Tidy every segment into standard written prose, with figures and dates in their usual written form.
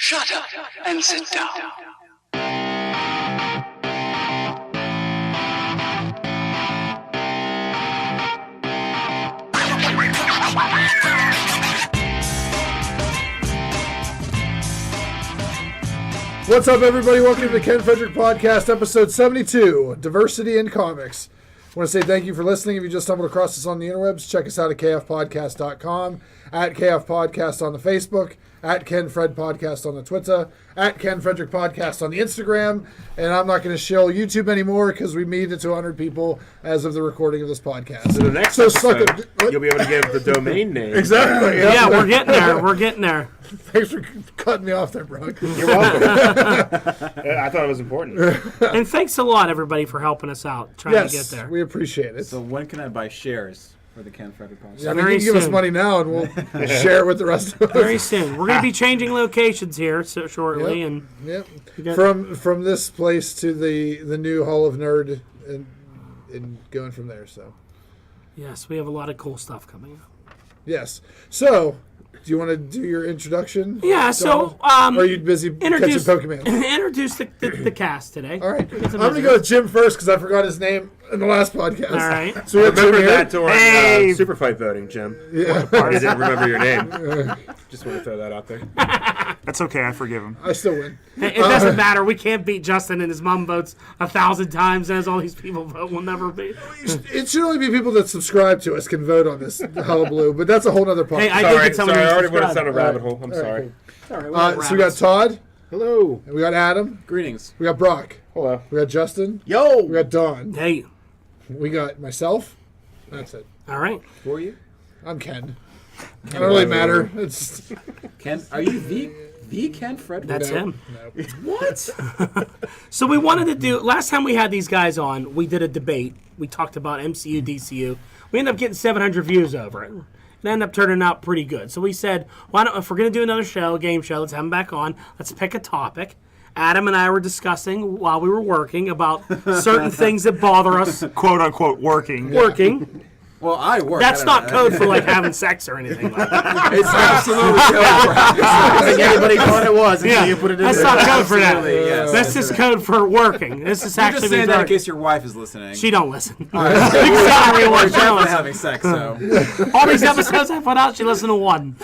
Shut up and sit down. What's up, everybody? Welcome to the Ken Frederick Podcast, episode 72, Diversity in Comics. I want to say thank you for listening. If you just stumbled across us on the interwebs, check us out at kfpodcast.com, at kfpodcast on the Facebook, at Ken Fred Podcast on the Twitter, at Ken Frederick Podcast on the Instagram, and I'm not going to shill YouTube anymore because we made it to 100 people as of the recording of this podcast. So the next episode, you'll be able to give the domain name. Exactly. Yeah, we're getting there. We're getting there. Thanks for cutting me off there, Brock. You're welcome. I thought it was important. And thanks a lot, everybody, for helping us out, trying to get there. We appreciate it. So when can I buy shares for the Ken Frederick Podcast? Yeah, I mean, you can give us money now, and we'll share it with the rest of us. Very soon. We're going to be changing locations here shortly. Yep. From this place to the new Hall of Nerd, and going from there. So. Yes, we have a lot of cool stuff coming up. Yes. So, do you want to do your introduction? Yeah, so... or are you busy catching Pokemon? Introduce the cast today. All right. I'm going to go with Jim first because I forgot his name in the last podcast. All right. So we have Remember Jim that here. during Super Fight voting, Jim. Yeah. I didn't remember your name. Just want to throw that out there. That's okay. I forgive him. I still win. It doesn't matter. We can't beat Justin, and his mom votes 1,000 times, as all these people vote. We'll never beat. It should only be people that subscribe to us can vote on this hullabaloo, but that's a whole other podcast. Hey, I did get someone I who already went subscribed. down a rabbit hole. I'm sorry. So we got Todd. Hello. And we got Adam. Greetings. We got Brock. Hello. We got Justin. Yo. We got Don. Hey. We got myself. That's it. All right. Who are you? I'm Ken. I don't really matter. It's Ken. Are you the Ken Frederick? That's him. no. What? So we wanted to do, last time we had these guys on, we did a debate. We talked about MCU, DCU. We ended up getting 700 views over it. It ended up turning out pretty good. So we said, why don't, if we're going to do another show, a game show, let's have them back on. Let's pick a topic. Adam and I were discussing while we were working about certain things that bother us. Quote unquote working. Working. Well, I work. That's not code for like having sex or anything like that. It's absolutely code for having sex. I think everybody thought it was until you put it in That's there. not code for that. Absolutely, yes. That's just code for working. This is I'm actually just saying being that in dark. case your wife is listening. She don't listen. We're definitely Jealous. having sex, so. All these episodes I put out, she listened to one.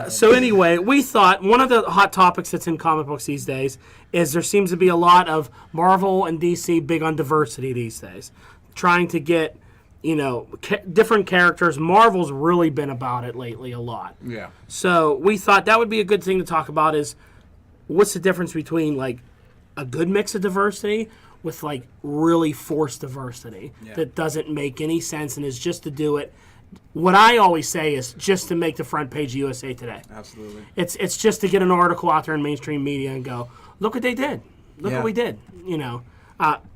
So anyway, we thought one of the hot topics that's in comic books these days is there seems to be a lot of Marvel and DC big on diversity these days, trying to get, different characters. Marvel's really been about it lately a lot. Yeah. So we thought that would be a good thing to talk about is what's the difference between like a good mix of diversity with like really forced diversity that doesn't make any sense and is just to do it. What I always say is just to make the front page of USA Today. Absolutely. It's just to get an article out there in mainstream media and go, look what they did. Look what we did.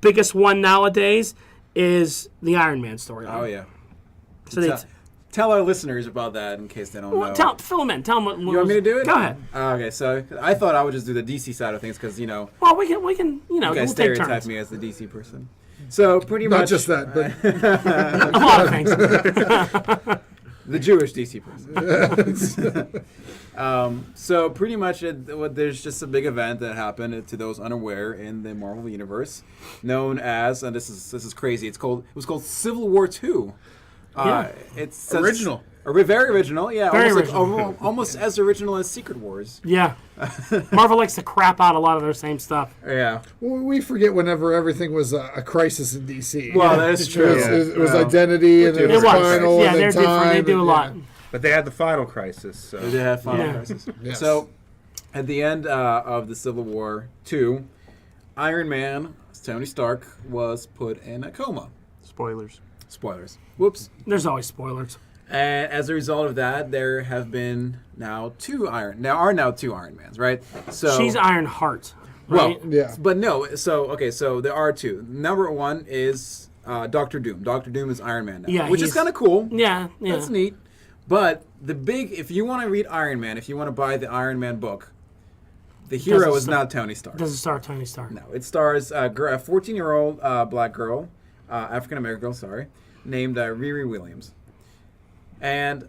Biggest one nowadays is the Iron Man storyline. Oh, yeah. So Tell our listeners about that in case they don't know. Fill them in. Tell them what. You want me to do it? Go ahead. Okay, so I thought I would just do the DC side of things because, Well, we can you guys we'll take stereotype turns. me as the DC person. So pretty much. Not just that, but A lot of things. The Jewish DC person. So pretty much there's just a big event that happened to those unaware in the Marvel universe, known as, and this is crazy. It was called Civil War II. It's Original. Very original, yeah. Very almost original. Almost as original as Secret Wars. Yeah. Marvel likes to crap out a lot of their same stuff. Yeah. we forget whenever everything was a crisis in DC. Well, that's true. It was identity, and it was final, Yeah, and they're then time. different. They do a lot. But they had the final crisis. So. They have Final Crisis. Yes. So, at the end of the Civil War II, Iron Man, Tony Stark, was put in a coma. Spoilers. Spoilers. Whoops. There's always spoilers. And as a result of that, there have been now two Iron Mans, right? So She's Iron Heart. Right? well, Yeah. but no. So there are two. Number one is Doctor Doom. Doctor Doom is Iron Man now, Yeah, which is he's- kind of cool. Yeah. That's neat. But if you want to read Iron Man, if you want to buy the Iron Man book, the hero is not Tony Stark. Doesn't star Tony Stark. No, it stars a 14-year-old black girl, African-American girl, named Riri Williams. And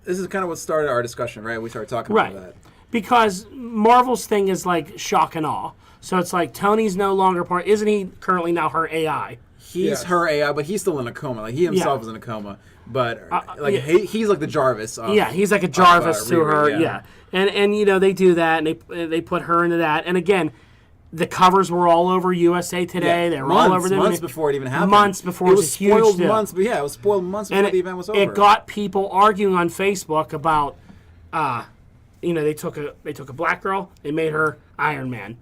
this is kind of what started our discussion, right? We started talking Right. about that. Because Marvel's thing is like shock and awe. So it's like Tony's no longer part. Isn't he currently now her AI? He's Yes. her AI, but he's still in a coma. Like he himself Yeah. is in a coma, but yeah. he's like the Jarvis. Of, Yeah, he's like a Jarvis to Riri, her. yeah. Yeah, and you know they do that, and they put her into that. And again, the covers were all over USA Today. Yeah. They were all over them. months before it even happened. Months before it it was was a huge spoiled deal. months. But yeah, it was spoiled months before And the event was over. it got people arguing on Facebook about, you know, they took a black girl, they made her Iron Man.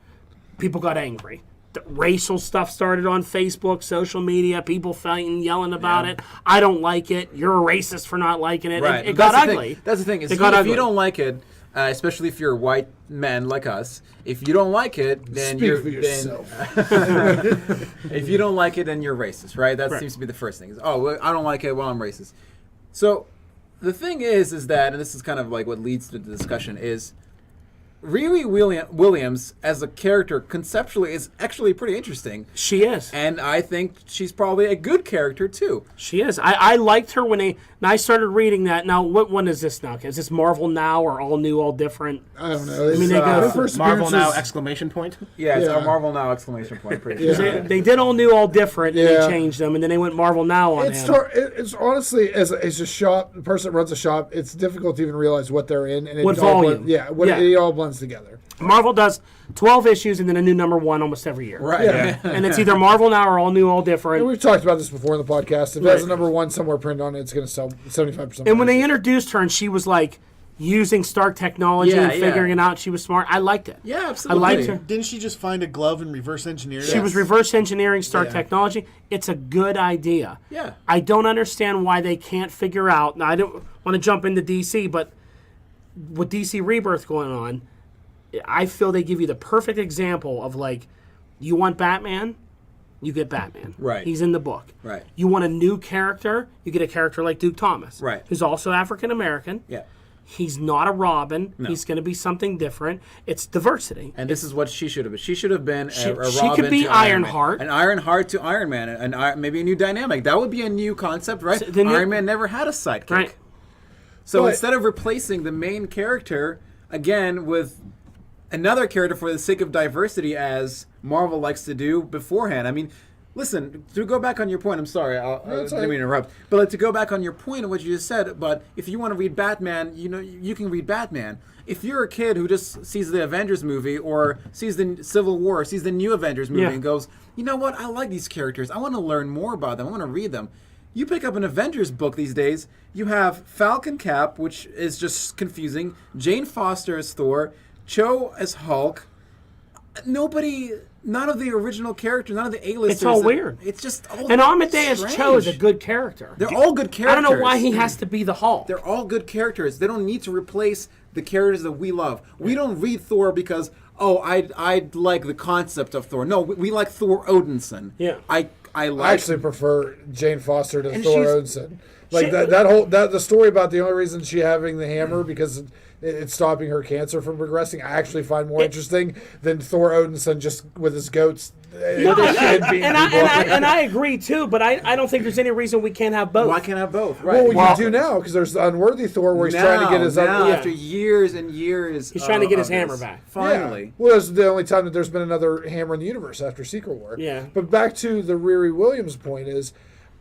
People got angry. The racial stuff started on Facebook, social media, people fighting, yelling about it. I don't like it. You're a racist for not liking it. Right. It But got that's the ugly. thing. That's the thing. Is It got if ugly. you don't like it, especially if you're white men like us, if you don't like it, then Speak you're for yourself. if you don't like it, then you're racist, right? That seems to be the first thing. Is, oh, well, I don't like it. Well, I'm racist. So the thing is that, and this is kind of like what leads to the discussion, is Riri Williams as a character conceptually is actually pretty interesting, She is. and I think she's probably a good character too. She is. I liked her when I started reading that. Now, what one is this now? Is this Marvel Now or All New, All Different? I don't know. mean, they go- her first Marvel now! appearances- Exclamation point. Yeah, it's Yeah. a Marvel Now exclamation point. Pretty Yeah. sure. They did All New, All Different, and Yeah. they changed them, and then they went Marvel Now on It's, him. it's honestly, as a shop, the person that runs a shop, it's difficult to even realize what they're in. And What it all volume. it all blends together. Marvel does 12 issues and then a new number 1 almost every year. Right. Yeah. And it's either Marvel Now or All New, All And Different. we've talked about this before in the podcast. If it has a number 1 somewhere printed on it, it's going to sell 75%. And when they introduced her and she was like using Stark technology Yeah, and figuring it out, she was smart. I liked it. Yeah, I absolutely. liked her. Didn't she just find a glove and reverse engineer it? She was reverse engineering Stark Yeah. technology. It's a good idea. Yeah. I don't understand why they can't figure out. Now, I don't want to jump into DC, but with DC Rebirth going on, I feel they give you the perfect example of like, you want Batman, you get Batman. Right. He's in the book. Right. You want a new character, you get a character like Duke Thomas. Right. Who's also African American. Yeah. He's not a Robin. He's going to be something different. It's diversity. And this is what she should have been. She should have been a Robin she could be to Iron Man. Ironheart. An Ironheart to Iron Man. And maybe a new dynamic. That would be a new concept, right? So the new- Iron Man never had a sidekick. Right. So But- instead of replacing the main character, again, with another character for the sake of diversity, as Marvel likes to do beforehand. I mean, listen, to go back on your point, I'm sorry, I That's didn't mean to interrupt, but like, to go back on your point of what you just said, but if you want to read Batman, you know, you can read Batman. If you're a kid who just sees the Avengers movie or sees the Civil War, sees the new Avengers movie Yeah. and goes, you know what, I like these characters, I want to learn more about them, I want to read them. You pick up an Avengers book these days, you have Falcon Cap, which is just confusing, Jane Foster as Thor, Cho as Hulk. None of the original characters, none of the A-listers. It's all weird. It's just all And Amadeus strange. Cho is a good character. They're all good characters. I don't know why he has to be the Hulk. They're all good characters. They don't need to replace the characters that we love. We don't read Thor because, oh, I like the concept of Thor. No, we like Thor Odinson. Yeah. I I like. actually prefer Jane Foster to And Thor she's- Odinson. Like the story about the only reason she having the hammer because it's stopping her cancer from progressing. I actually find more interesting than Thor Odinson just with his goats. No, and I agree too, but I don't think there's any reason we can't have both. Why can't I have both? Right. Well, you do now because there's the unworthy Thor where he's trying to get his now, other. after years and years. He's trying to get his of hammer this. back. Finally. Yeah. Well, that's the only time that there's been another hammer in the universe after Secret War. Yeah. But back to the Riri Williams point is,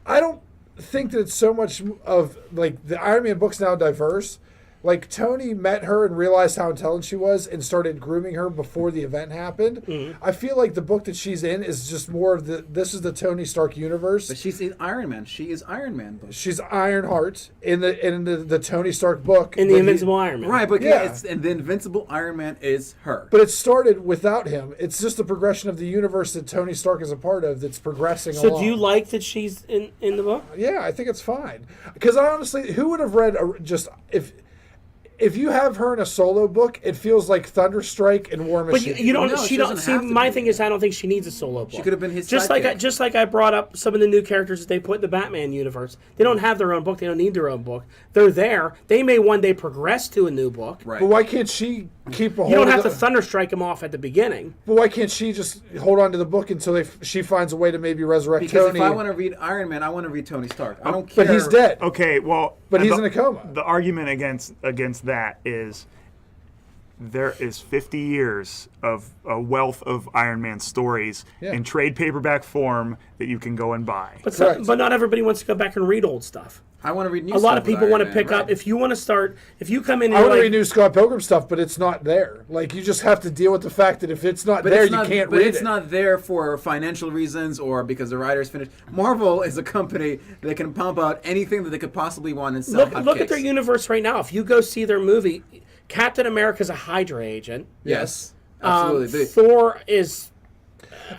I don't think that it's so much of like the Iron Man book's now diverse. Like Tony met her and realized how intelligent she was and started grooming her before the event happened. Mm-hmm. I feel like the book that she's in is just more of this is the Tony Stark universe. But she's in Iron Man. She is Iron Man. She's Ironheart in the Tony Stark book. In the but Invincible Iron Man. Right, but Yeah. and the Invincible Iron Man is her. But it started without him. It's just the progression of the universe that Tony Stark is a part of that's progressing So along. do you like that she's in the book? Yeah, I think it's fine. Because honestly, who would have read if you have her in a solo book, it feels like Thunderstrike and War But Machine. you don't. No, she she don't. doesn't See, have to my be. thing is, I don't think she needs a solo book. She could have been his just sidekick. like I brought up some of the new characters that they put in the Batman universe. They don't have their own book. They don't need their own book. They're there. They may one day progress to a new book. Right. But why can't she keep a hold You don't of have to the, Thunderstrike him off at the beginning. But why can't she just hold on to the book until she finds a way to maybe resurrect Because Tony? if I want to read Iron Man, I want to read Tony Stark. I don't care. But he's dead. Okay, well, But he's the- in a coma. The argument against that is there is 50 years of a wealth of Iron Man stories Yeah. in trade paperback form that you can go and buy. Correct. But not everybody wants to go back and read old stuff. I want to read new A lot stuff of with people Iron want to Man, pick right. up. If you want to start, if you come in I and want to you're read new Scott Pilgrim stuff, but it's not there. Like, you just have to deal with the fact that if it's not But there, it's not, you can't but read it's it. not there for financial reasons or because the writer's finished. Marvel is a company that can pump out anything that they could possibly want and sell. look at their universe right now. If you go see their movie, Captain America's a Hydra agent. Yes, absolutely. Thor is.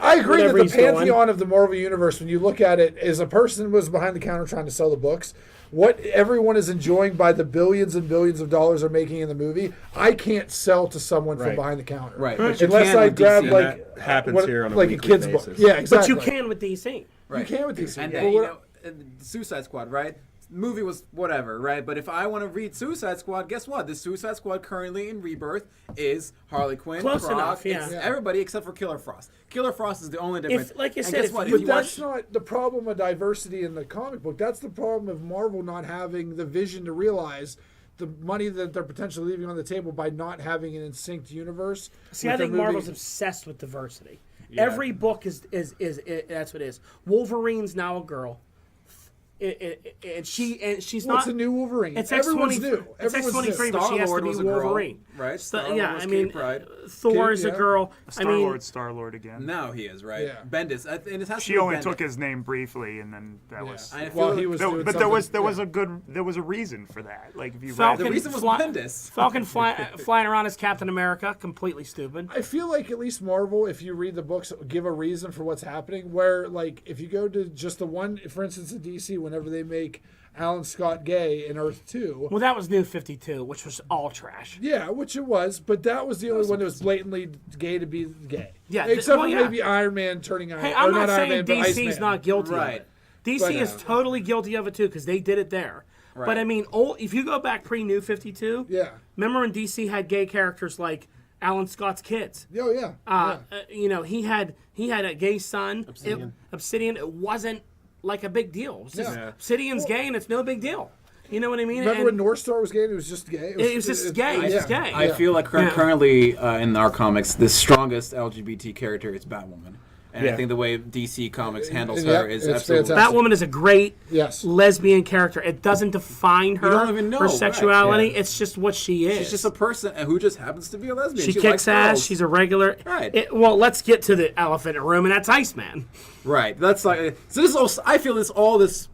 I agree that whatever the he's doing. pantheon of the Marvel Universe, when you look at it, is a person was behind the counter trying to sell the books. What everyone is enjoying by the billions and billions of dollars they're making in the movie, I can't sell to someone from Right. behind the counter. Right, but you Unless can I with grab DC. like That happens here on a like weekly kid's book. basis. Yeah, But exactly. you can with DC. Right. You can with DC. And But you what- know, Suicide Squad, right? Movie was whatever, right? But if I want to read Suicide Squad, guess what? The Suicide Squad currently in Rebirth is Harley Quinn, Close Croc, enough, yeah. it's Yeah. everybody except for Killer Frost. Killer Frost is the only difference. like you And said, guess if what? you- If But you that's watch, not the problem of diversity in the comic book. That's the problem of Marvel not having the vision to realize the money that they're potentially leaving on the table by not having an in-synced universe. See, with I their think movie. Marvel's obsessed with diversity. Every book is that's what it is. Wolverine's now a girl. And she's Well, it's not a new Wolverine. It's Everyone's X-23. new. It's Everyone's new. X-23, but she has to Star-Lord be was a girl, Wolverine. right? So, Star-Lord yeah, was I mean, Kate Pride. Thor is yeah. a girl. Star-Lord again. Now he is, right? Yeah. Bendis. And it has to She be only Bendis. took his name briefly, and then that was. I feel Well, like- he was. There- doing but something- there was a reason for that. Like if you Falcon, The reason was fly- Bendis. Falcon flying around as Captain America, completely stupid. I feel like at least Marvel, if you read the books, give a reason for what's happening. Where like if you go to just the one, for instance, in DC, whenever they make Alan Scott gay in Earth 2. Well, that was New 52, which was all trash. Yeah, which it was, but that was the only one that was blatantly gay to be gay. Yeah, except well, for yeah. maybe Iron Man turning Iron. Hey, or I'm not Iron saying Man, but DC's Iceman. not guilty of Right. it. DC But, is totally guilty of it too because they did it there. But Right. I mean, if you go back pre-New 52, Yeah. remember when DC had gay characters like Alan Scott's kids? Oh yeah. You know, he had a gay son, Obsidian. It wasn't like a big deal. It was just, Yeah. Obsidian's gay, and it's no big deal. You know what I mean? Remember And when North Star was gay? And it was just gay. it was just gay. It's just gay. I feel like currently in our comics, the strongest LGBT character is Batwoman. And I think the way DC Comics handles Yeah, her is it's absolutely fantastic. Batwoman is a great Yes. lesbian character. It doesn't define her, don't even know, her right, sexuality. yeah. It's just what she is. She's just a person who just happens to be a lesbian. She likes kicks ass. girls. She's a regular. Right. Well, let's get to the elephant in the room, and that's Iceman. Right. That's like so. This also, I feel all this.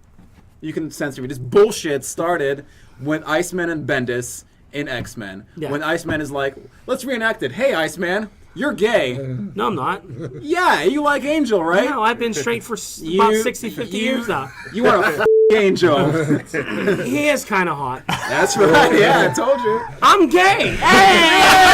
You can censor me. This bullshit started when Iceman and Bendis in X-Men. Yeah. When Iceman is like, "Let's reenact it." Hey, Iceman, you're gay. No, I'm not. Yeah, you like Angel, right? No, I've been straight for about 60, 50 years now. You are a Angel. He is kind of hot. That's right. Yeah, I told you. I'm gay. Hey!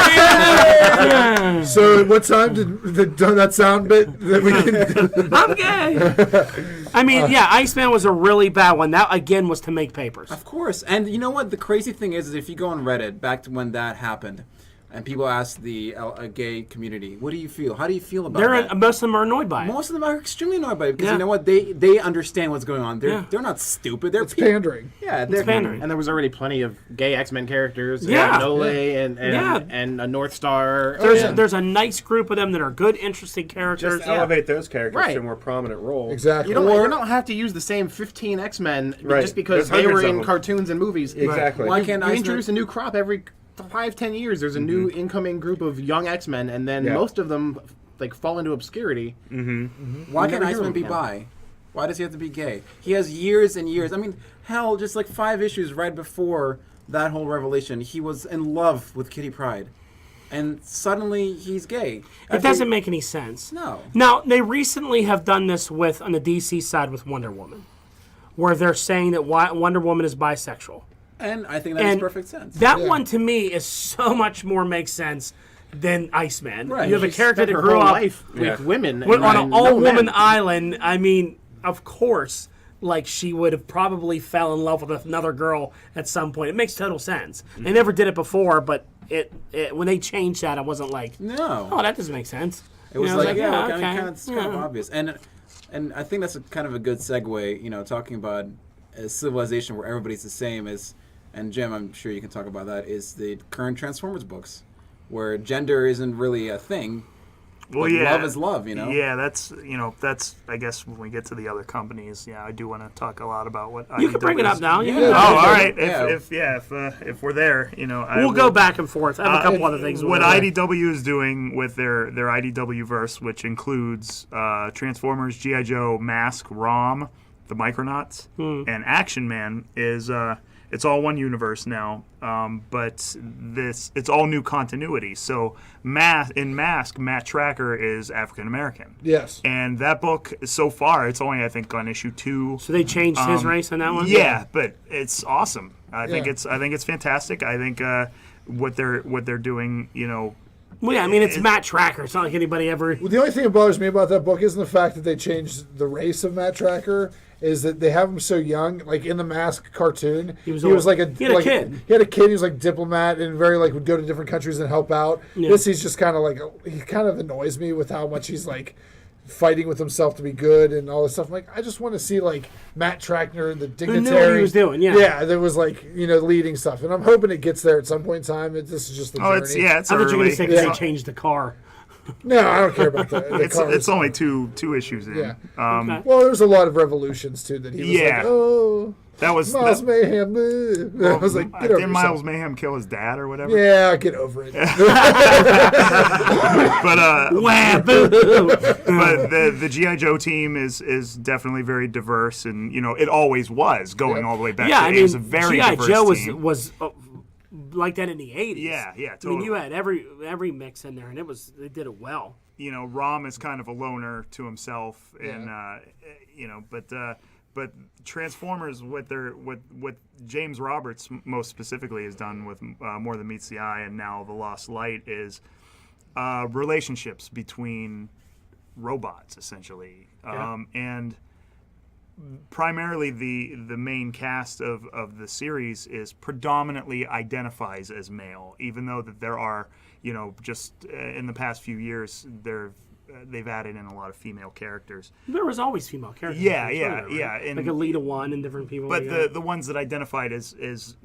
So what time did that sound bit that we can? I'm gay. I mean, yeah, Iceman was a really bad one. That, again, was to make papers. Of course. And you know what? The crazy thing is if you go on Reddit, back to when that happened, and people ask the gay community, what do you feel? How do you feel about that? Most of them are annoyed by it. Most of them are extremely annoyed by it because Yeah. you know what? They understand what's going on. Yeah. They're not stupid. They're It's pandering. Yeah, they're pandering. And there was already plenty of gay X-Men characters. Yeah. Nole and Yeah. and a North Star. There's a nice group of them that are good, interesting characters. Just elevate those characters Right. to a more prominent role. Exactly. You don't have to use the same 15 X-Men Right. just because There's they were hundreds of in them. cartoons and movies. Exactly. Why You, can't you Iceman introduce a new crop every 5-10 years. There's a new incoming group of young X-Men, and then most of them like fall into obscurity. Why You can't never hear Iceman of be him. bi? Why does he have to be gay? He has years and years. I mean, hell, just like 5 issues right before that whole revelation, he was in love with Kitty Pryde. And suddenly he's gay. It doesn't make any sense. No. Now, they recently have done this on the DC side with Wonder Woman, where they're saying that Wonder Woman is bisexual. And I think that makes perfect sense. That one to me is so much more makes sense than Iceman. Right. You have a She character spent that her grew whole up life with women on and an no all-woman men. island. I mean, of course, like she would have probably fell in love with another girl at some point. It makes total sense. They never did it before, but it when they changed that, I wasn't like, No. oh, that doesn't make sense. It was You know, I like, yeah, okay. it's kind of obvious. And I think that's kind of a good segue, talking about a civilization where everybody's the same is, and Jim, I'm sure you can talk about that, is the current Transformers books, where gender isn't really a thing. Well, but yeah, love is love, Yeah, that's I guess when we get to the other companies, I do want to talk a lot about what You can bring it up now. You can Yeah. go. Oh, all right. Yeah. If we're there, We'll go back and forth. I have a couple other things. What IDW is doing with their IDW verse, which includes Transformers, G.I. Joe, Mask, ROM, the Micronauts, and Action Man, is it's all one universe now. But it's all new continuity. So in Mask, Matt Tracker is African American. Yes. And that book, so far, it's only I think on issue 2. So they changed his race on that one. Yeah, but it's awesome. I think Yeah. it's fantastic. I think what they're doing, Well, yeah, I mean, it's Matt Tracker. It's not like anybody ever. Well, the only thing that bothers me about that book isn't the fact that they changed the race of Matt Tracker. Is that they have him so young? Like in the Mask cartoon, he was like a kid. He had a kid. He was like diplomat and very like would go to different countries and help out. Yeah. This he's just kind of like he kind of annoys me with how much he's like fighting with himself to be good and all this stuff. I'm like, I just want to see like Matt Tracker, the dignitary. knew what he was doing, yeah. Yeah, that was like leading stuff, and I'm hoping it gets there at some point in time. This is just the journey. it's I thought you were going early. to say 'cause they changed the car. No, I don't care about that. It's only two issues in. Yeah. Okay. Well, there was a lot of revolutions too that he was Yeah. like, oh. That was Miles Mayhem. I was like, get over didn't yourself. Miles Mayhem kill his dad or whatever? Yeah, get over it. But Wah, boo. but the GI Joe team is definitely very diverse, and it always was going all the way back. Yeah, to I it mean, was a very G.I. diverse Joe team. was like that in the 80s. Yeah, I totally. mean, you had every mix in there, and they did it well. Rom is kind of a loner to himself, and but Transformers, what James Roberts most specifically has done with More Than Meets the Eye and now The Lost Light is relationships between robots, essentially, and primarily the main cast of the series is predominantly identifies as male, even though that there are just in the past few years they've added in a lot of female characters. There was always female characters. Yeah. Right? Like Alita 1 and different people. But the ones that identified as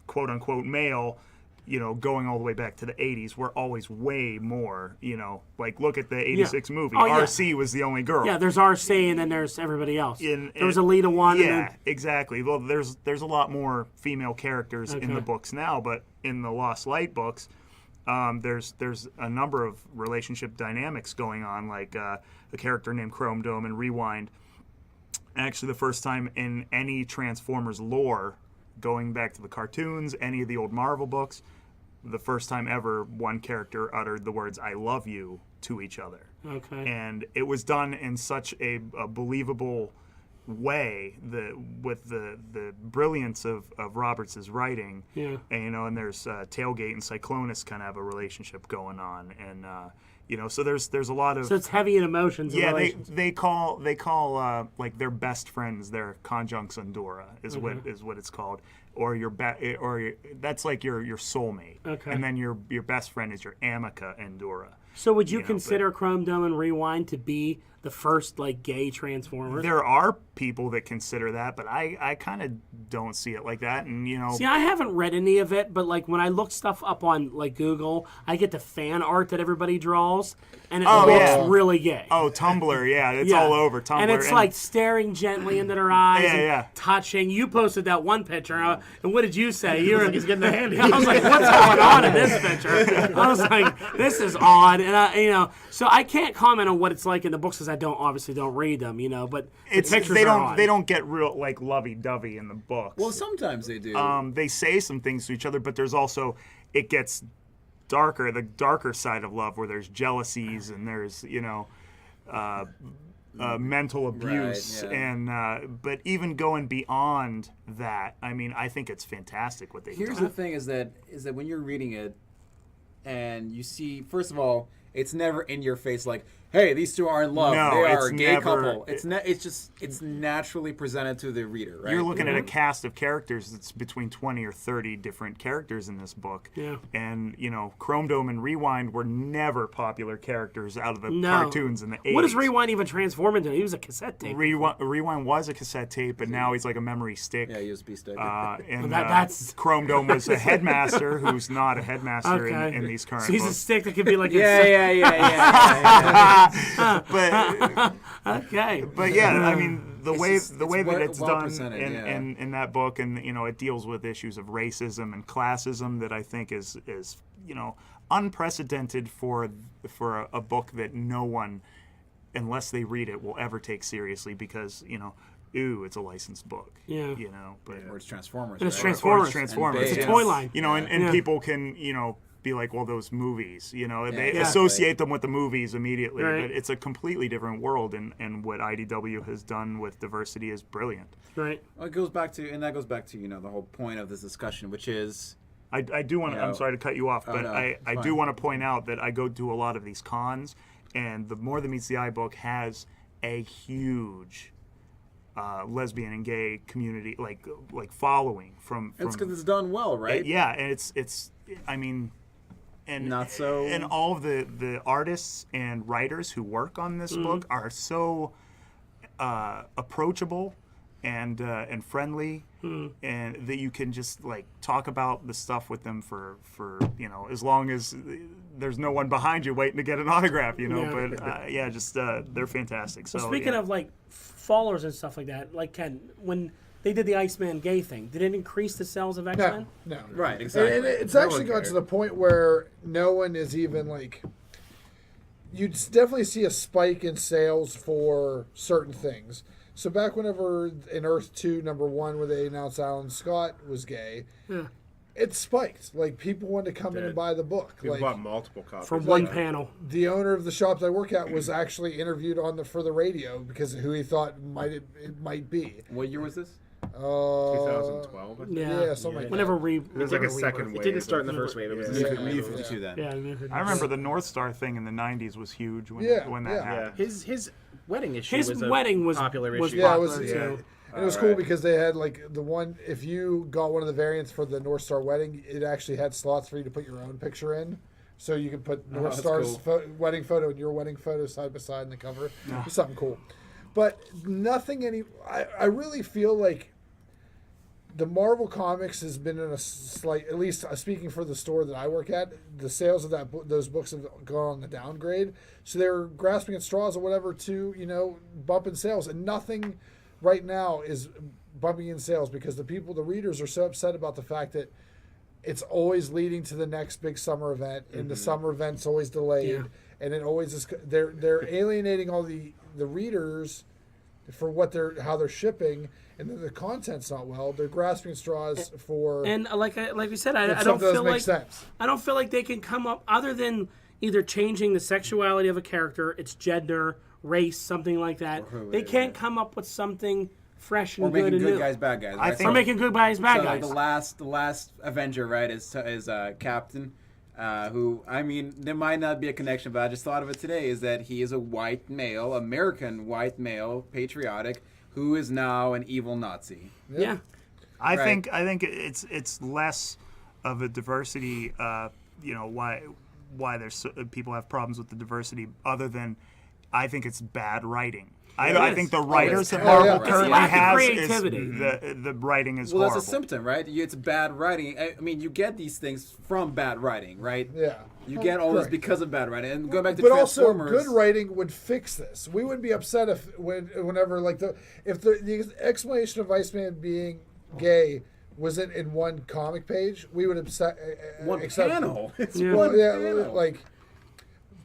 quote unquote male, going all the way back to the 80s, were always way more, like look at the 86 movie. Oh, yeah. RC was the only girl. Yeah, there's RC and then there's everybody else. There was And- Alita 1. Yeah, and then, exactly. Well, there's a lot more female characters in the books now, but in the Lost Light books, there's a number of relationship dynamics going on, like a character named Chrome Dome in Rewind. Actually, the first time in any Transformers lore, going back to the cartoons, any of the old Marvel books, the first time ever one character uttered the words "I love you" to each other. Okay. And it was done in such a believable way, with the brilliance of Roberts' writing. Yeah. And, and there's Tailgate and Cyclonus kind of have a relationship going on, and so there's a lot of So it's heavy in emotions. And yeah, relations. they call like their best friends their conjuncts Andorra is what it's called, or that's like your soulmate. Okay. And then your best friend is your Amica Andorra. So would you consider Chrome Dome and Rewind to be the first gay Transformers? There are people that consider that, but I kind of don't see it like that. And See, I haven't read any of it, but when I look stuff up on Google, I get the fan art that everybody draws, and it looks really gay. Oh, Tumblr, yeah, it's all over Tumblr. And it's like staring gently into their eyes, Yeah. touching. You posted that one picture, and what did you say? You were He's getting the handy. I was like, what's going on in this picture? I was like, this is odd, and so I can't comment on what it's like in the books because I obviously don't read them, but the pictures are odd. They don't get real lovey-dovey in the books. Well, sometimes they do. They say some things to each other, but there's also, it gets darker, the darker side of love, where there's jealousies and there's mental abuse, Right, yeah. and but even going beyond that, I mean, I think it's fantastic what they've Here's done. the thing: is that when you're reading it, and you see, first of all, it's never in your face like, "Hey, these two are in love. No, they are it's a gay never- couple." It's naturally presented to the reader, right? You're looking at a cast of characters that's between 20 or 30 different characters in this book. Yeah. And, Chrome Dome and Rewind were never popular characters out of the No. cartoons in the 80s. What does Rewind even transform into? He was a cassette tape. Rewind was a cassette tape, but now he's like a memory stick. Yeah, USB stick. And that's- Chrome Dome was a headmaster who's not a headmaster Okay. in these current So he's a books. stick that could be like yeah. But Okay. yeah, I mean the way it's that it's well done presented, yeah. in that book, and it deals with issues of racism and classism that I think is unprecedented for a book that no one, unless they read it, will ever take seriously because it's a licensed book. Yeah. But Or it's Transformers. And it's right? Transformers. Or it's Transformers. And It's a toy line. And Yeah. people can be like, well, those movies, they Yeah. associate them with the movies immediately, Right. but it's a completely different world, and what IDW has done with diversity is brilliant. Right. Well, that goes back to the whole point of this discussion, which is I do want to, I'm sorry to cut you off, but no, I it's do fine. want to point out that I go to a lot of these cons, and the More Than Meets the Eye book has a huge lesbian and gay community, like following from it's because it's done well, right? yeah, and it's I mean, and Not so- and all of the artists and writers who work on this book are so approachable and friendly, and that you can just like talk about the stuff with them for as long as there's no one behind you waiting to get an autograph, Yeah. But they're fantastic. So Speaking of like followers and stuff like that, like Ken, when they did the Iceman gay thing, did it increase the sales of X-Men? No. Right, exactly. And it's actually got to the point where no one is even like. You'd definitely see a spike in sales for certain things. So back whenever in Earth 2, #1, where they announced Alan Scott was gay, it spiked. Like people wanted to come in and buy the book. People Like bought multiple copies. For one panel. the owner of the shop that I work at was actually interviewed for the radio because of who he thought it might be. What year was this? 2012. I think. Yeah, something like that. Whenever It was like a second wave. It didn't start in the first wave. It was Yeah. the second New wave. 52 then. Yeah, I remember the North Star thing in the '90s was huge when Yeah, that yeah. happened. His wedding issue His was a wedding was popular was issue. Yeah, it was. popular, Yeah. too. And it was cool because they had like the one. If you got one of the variants for the North Star wedding, it actually had slots for you to put your own picture in, so you could put North that's Star's cool. wedding photo and your wedding photo side by side in the cover. It was something cool, but nothing. I really feel like the Marvel Comics has been in a slight, at least speaking for the store that I work at, the sales of those books have gone on the downgrade. So they're grasping at straws or whatever to, bump in sales. And nothing right now is bumping in sales because the readers are so upset about the fact that it's always leading to the next big summer event, and the summer event's always delayed. Yeah. And it always is, they're alienating all the readers for how they're shipping, and then the content's not well. They're grasping at straws for. And like we said, I don't something doesn't feel make like sense. I don't feel like they can come up other than either changing the sexuality of a character, its gender, race, something like that. They can't come up with something fresh and Or good making and good new. guys bad guys. I Right? think- Or making good guys bad So, guys. like the last Avenger, right, is Captain, who, I mean, there might not be a connection, but I just thought of it today, is that he is a white male, American white male, patriotic, who is now an evil Nazi. Yeah. I Right. think it's less of a diversity. Why there's people have problems with the diversity, other than I think it's bad writing. I is. think the writers that yeah. Marvel It's currently lack of has creativity. is the writing is Well, horrible. that's a symptom, right? It's bad writing. I mean, you get these things from bad writing, right? Yeah. You get all this Correct. because of bad writing. And going back to But also, Transformers, good writing would fix this. We wouldn't be upset whenever if the explanation of Iceman being gay wasn't in one comic page, we would accept panel. It's Yeah. Well, one yeah, panel.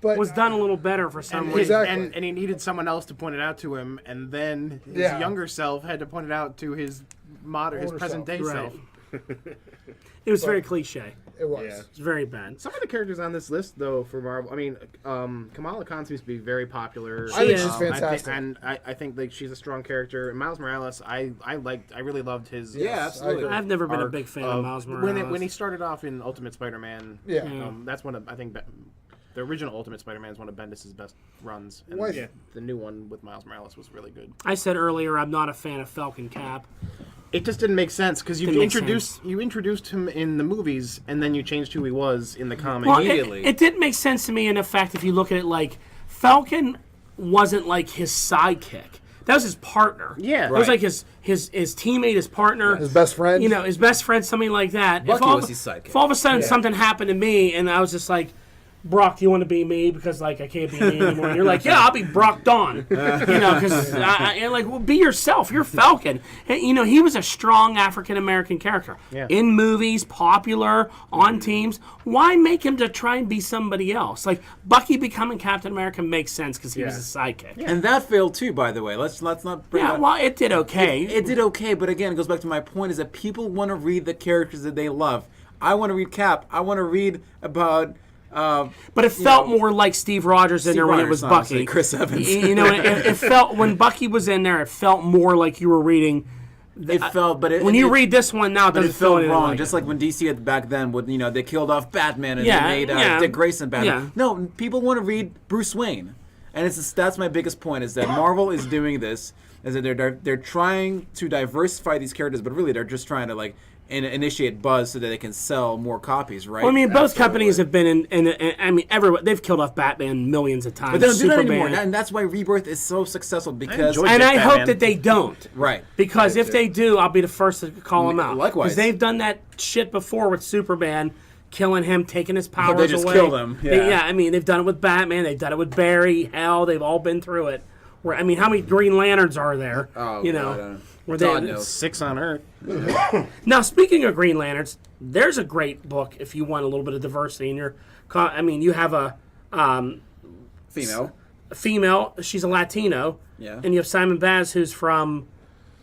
but Was done a little better for some reason. Exactly. And he needed someone else to point it out to him, and then his Yeah. younger self had to point it out to his Older present day Right. self. It was very cliche. It was. Yeah. It's very bad. Some of the characters on this list, though, for Marvel, I mean, Kamala Khan seems to be very popular. I think is. she's fantastic. I think like she's a strong character. And Miles Morales, I really loved his. Yeah, absolutely. agree. I've never been a arc big fan of Miles when Morales. he started off in Ultimate Spider-Man. Yeah. That's one of, I think the original Ultimate Spider-Man is one of Bendis' best runs. And Why- the new one with Miles Morales was really good. I said earlier, I'm not a fan of Falcon Cap. It just didn't make sense because Didn't make sense. you introduced him in the movies and then you changed who he was in the comic. Well, Immediately. it didn't make sense to me in the fact if you look at it like Falcon wasn't like his sidekick. That was his partner. Yeah. It was Right. like his teammate, his partner. His best friend. You know, his best friend, something like that. Bucky all, was his sidekick. If all of a sudden something happened to me and I was just like, Brock, do you want to be me? Because, like, I can't be me anymore. And you're like, yeah, I'll be Brock Dawn. You know, because, well, be yourself. You're Falcon. And, you know, he was a strong African-American character. Yeah. In movies, popular, on teams. Why make him to try and be somebody else? Like, Bucky becoming Captain America makes sense because he was a sidekick. Yeah, And that failed too, by the way. Let's not bring that. well, it did okay. It did okay, but again, it goes back to my point: is that people want to read the characters that they love. I want to read Cap. I want to read about. But it felt more like Steve Rogers in there when it was honestly, Bucky. Chris Evans. You know, it felt when Bucky was in there, it felt more like you were reading. It felt, but When you read this one now, it but doesn't it feel felt anything wrong. like Just it. like when DC had back then, with they killed off Batman and Yeah, they made yeah. Dick Grayson Batman. Yeah. No, people want to read Bruce Wayne, and that's my biggest point: is that Marvel is doing this, is that they're trying to diversify these characters, but really they're just trying to like initiate buzz so that they can sell more copies, right? Well, I mean, both companies have been in I mean, everyone they've killed off Batman millions of times. but they don't do that Superman. anymore, and that's why Rebirth is so successful because enjoyed And I Batman. hope that they don't. right. Because if they do, I'll be the first to call them out. Likewise. Because they've done that shit before with Superman, killing him, taking his powers they just away. killed him, yeah. I mean, they've done it with Batman. They've done it with Barry. Hell, they've all been through it. Where I mean, how many Green Lanterns are there? Oh, you know, God, where Todd they. knows. 6 on Earth. Now, speaking of Green Lanterns, there's a great book if you want a little bit of diversity in your. I mean, you have a Female. female. She's a Latino. Yeah. And you have Simon Baz, who's from.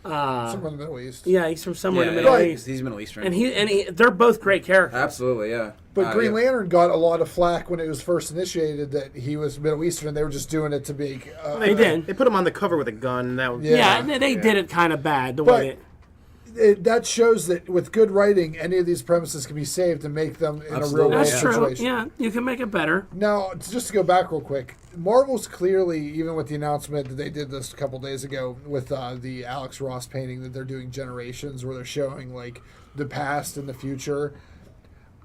Somewhere in the Middle East. Yeah, he's from somewhere in the Yeah, Middle Right. East. he's Middle Eastern. And they're both great characters. Absolutely, yeah. But Green yeah. Lantern got a lot of flack when it was first initiated that he was Middle Eastern, and they were just doing it to be. They did. They put him on the cover with a gun. That was, Yeah. Yeah, they did it kind of bad the But- way. That shows that with good writing, any of these premises can be saved and make them in a real Absolutely. world That's true. situation. Yeah, you can make it better. Now, just to go back real quick, Marvel's clearly, even with the announcement that they did this a couple days ago with the Alex Ross painting that they're doing Generations, where they're showing like the past and the future.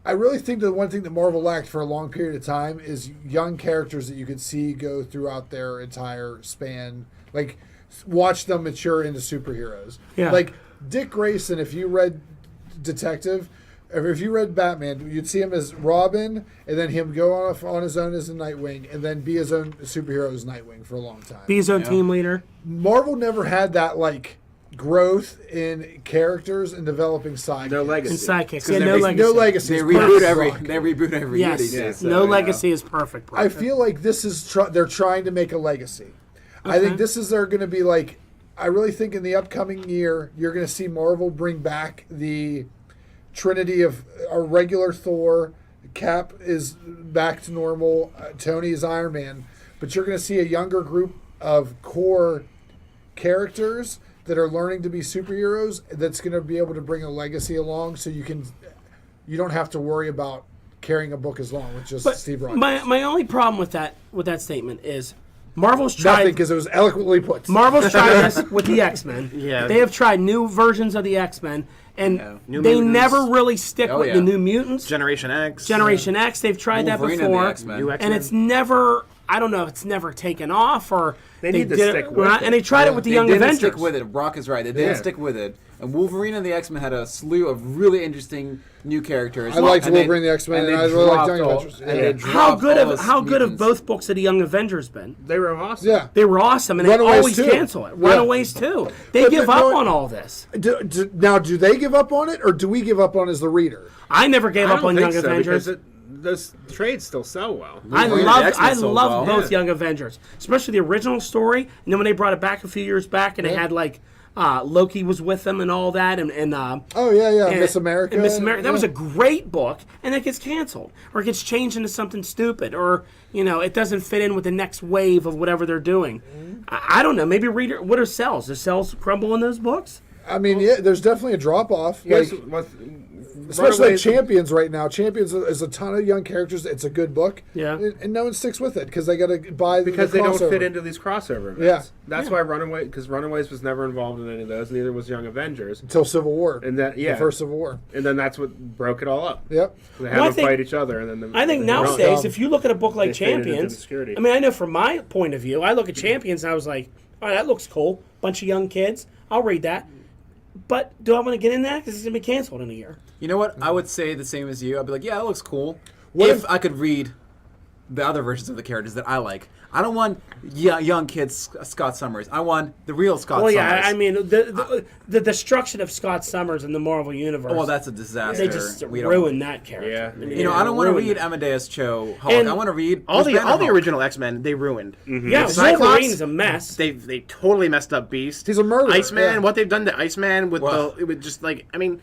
I really think that one thing that Marvel lacked for a long period of time is young characters that you could see go throughout their entire span, like watch them mature into superheroes. Yeah. Like Dick Grayson, if you read Detective, or if you read Batman, you'd see him as Robin, and then him go off on his own as a Nightwing, and then be his own superhero as Nightwing for a long time. Be his own team leader. Marvel never had that like growth in characters and developing sidekicks. No legacy. And sidekicks. Yeah, they're no based- legacy. No legacy. They is reboot perfect. every. Rock. They reboot every year Yes. these days. No legacy is perfect. Bro. I feel like this is they're trying to make a legacy. I think this is they're going to be like. I really think in the upcoming year you're going to see Marvel bring back the trinity of a regular Thor. Cap is back to normal. Tony is Iron Man, but you're going to see a younger group of core characters that are learning to be superheroes. That's going to be able to bring a legacy along, so you don't have to worry about carrying a book as long with just Steve Rogers. My only problem with that statement is Marvel's Nothing, tried. because it was eloquently put. Marvel's tried this with the X-Men. Yeah. They have tried new versions of the X-Men, and New they Mutants. never really stick Oh, with yeah. the New Mutants. Generation X. Generation X, they've tried Wolverine that and the before, X-Men. New and X-Men. it's never. I don't know if it's never taken off or They need to did stick it, with it. and they tried it with the They Young didn't Avengers. stick with it. Brock is right. They didn't Yeah. stick with it. And Wolverine and the X-Men had a slew of really interesting new characters. I liked And they- Wolverine and the X-Men, they and I really liked dropped Young all- Avengers. and Yeah. they dropped all those How good have mutants. both books of the Young Avengers been? They were awesome. Yeah. They were awesome, and Runaways they always too. cancel it. Yeah. Runaways too. They But give the- up no- on all this. Now, do they give up on it, or do we give up on it as the reader? I never gave I up don't on think Young so, Avengers. because those trades still sell well. I Wolverine and love the X-Men sold well. both Yeah. Young Avengers, especially the original story. And then when they brought it back a few years back, and they had like Loki was with them and all that, and Oh yeah, and- Miss America. and Miss America. That yeah. was a great book, and it gets canceled or it gets changed into something stupid, or it doesn't fit in with the next wave of whatever they're doing. I don't know. Maybe what are sales? Do sales crumble in those books? I mean, yeah, there's definitely a drop off. Here's Like, what- especially like Runaways- Champions right now. Champions is a ton of young characters. It's a good book. Yeah. And no one sticks with it because they got to buy because the they don't crossover. fit into these crossover events. Yeah. That's why Runaways was never involved in any of those. Neither was Young Avengers. Until Civil War. And that The first Civil War. and then that's what broke it all up. Yep. They had Well, I to think- fight each other, and then I think they were nowadays, all- if you look at a book like They faded into Champions, obscurity. I mean, I know from my point of view, I look at Champions and I was like, oh, that looks cool. Bunch of young kids. I'll read that. But do I want to get in that? Because it's going to be canceled in a year. You know what? I would say the same as you. I'd be like, yeah, that looks cool. What if if- I could read the other versions of the characters that I like. I don't want young kids Scott Summers. I want the real Scott Well, Summers. yeah, I mean, the destruction of Scott Summers in the Marvel Universe. well, that's a disaster. they just We don't- ruined that character. Yeah. I mean, You know, I don't want to ruined read that. Amadeus Cho Hulk. And I want to read All the Hulk. original X-Men they ruined. Yeah, Cyclops, Wolverine's a mess. They totally messed up Beast. He's a murderer, Iceman, yeah. what they've done to Iceman with Well- it would just like I mean,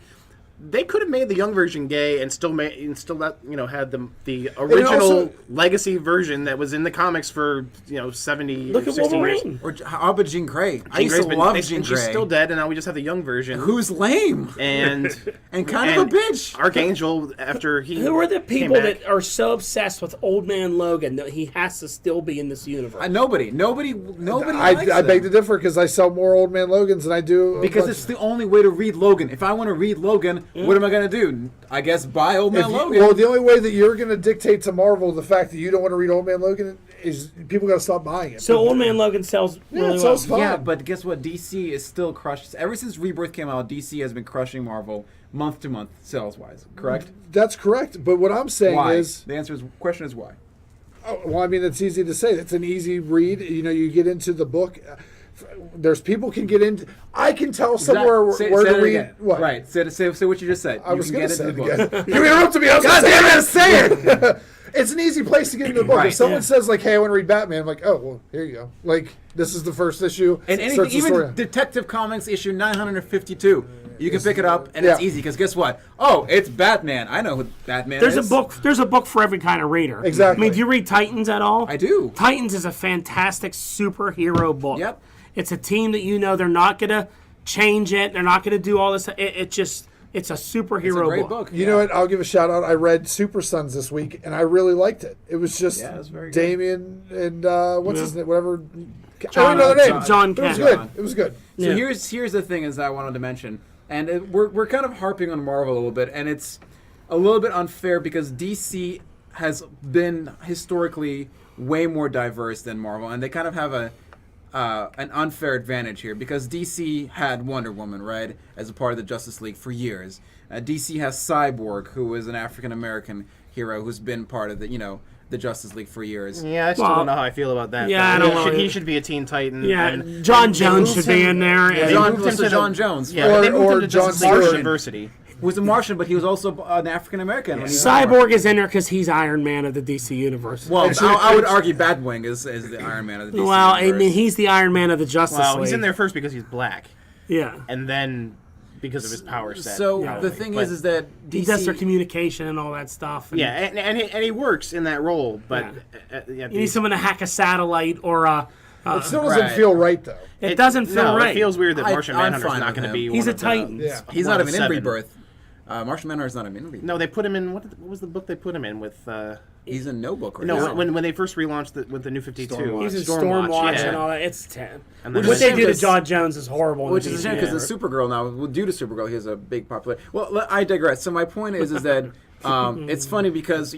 they could have made the young version gay and still that had the original also- legacy version that was in the comics for 70 Look or at 60 years. Wolverine. Or how about Jean Grey? I Jean used Grey's to been- love and Jean she's Grey. still dead, and now we just have the young version. Who's lame and and kind of a bitch. Archangel after he Who are the came people back. that are so obsessed with Old Man Logan that he has to still be in this universe? Nobody likes I beg him. to differ because I sell more Old Man Logans than I do. a Because bunch- it's the only way to read Logan. If I want to read Logan, what am I going to do? I guess buy Old Man If you- Logan. well, the only way that you're going to dictate to Marvel the fact that you don't want to read Old Man Logan is people got to stop buying it. So Old Man Logan sells Yeah, really it well. sells fine. Yeah, but guess what? DC is still crushed. Ever since Rebirth came out, DC has been crushing Marvel month to month, sales-wise. Correct? That's correct. But what I'm saying Why? is, The question is why. well, I mean, it's easy to say. It's an easy read. You get into the book. There's people can get into. I can tell somewhere Say where that to read. again. What? Right. Say what you just said. I was going to say it the book. again. You interrupted me. I was God going damn to it, say it. It's an easy place to get into the book. Right. If someone Yeah. says like, "Hey, I want to read Batman," I'm like, "Oh, well, here you go." Like, this is the first issue. And anything, Starts the story. even Detective Comics issue 952, you can pick it up, and it's Yeah. easy because guess what? Oh, it's Batman. I know who Batman There's is. a book for every kind of reader. Exactly. I mean, do you read Titans at all? I do. Titans is a fantastic superhero book. Yep. It's a team that they're not going to change it. They're not going to do all this. It's a superhero It's a great book. You know what? I'll give a shout out. I read Super Sons this week, and I really liked it. It was just Yeah, it was very good. Damien and what's his name? Whatever. I John- don't know their name. John But it was Kent. good. It was good. So Yeah. here's the thing is that I wanted to mention, and we're kind of harping on Marvel a little bit, and it's a little bit unfair because DC has been historically way more diverse than Marvel, and they kind of have an unfair advantage here because DC had Wonder Woman, right, as a part of the Justice League for years. DC has Cyborg, who is an African American hero who's been part of the Justice League for years. Yeah, I still Well, don't know how I feel about that. yeah, though. I don't know. He should be a Teen Titan. Yeah, and John Jones should be in there. Yeah, and- they John, moved him so to John the- Jones, Yeah, Or- they moved or him to John Justice League Stewart. University. was a Martian, but he was also an African American. Cyborg is in there because he's Iron Man of the DC universe. Well, I would argue Batwing is the Iron Man of the DC Well, I universe. mean, he's the Iron Man of the Justice Well, League. he's in there first because he's black, Yeah. and then because of his power set. So Yeah. the thing But- is that He DC does their communication and all that stuff. And yeah, and he works in that role, but You need someone to hack a satellite or It still doesn't Right. feel right though. it doesn't feel no, right. It feels weird that Martian I'm Manhunter's fine not with going to him. be. He's one a of the- Titan. Yeah. he's one not of even in seven. Rebirth. Martian Manhunter is not even in Rebirth. No, they put him in. What was the book they put him in with? He's in no book right No, now. when they first relaunched with the New 52, Stormwatch. He's in Stormwatch, Stormwatch yeah. and all that. It's 10. And then What they do to because- John Jones is horrible. in Which the is a shame DC because universe. the Supergirl now, due to Supergirl, he has a big popularity. Well, I digress. So my point is that it's funny because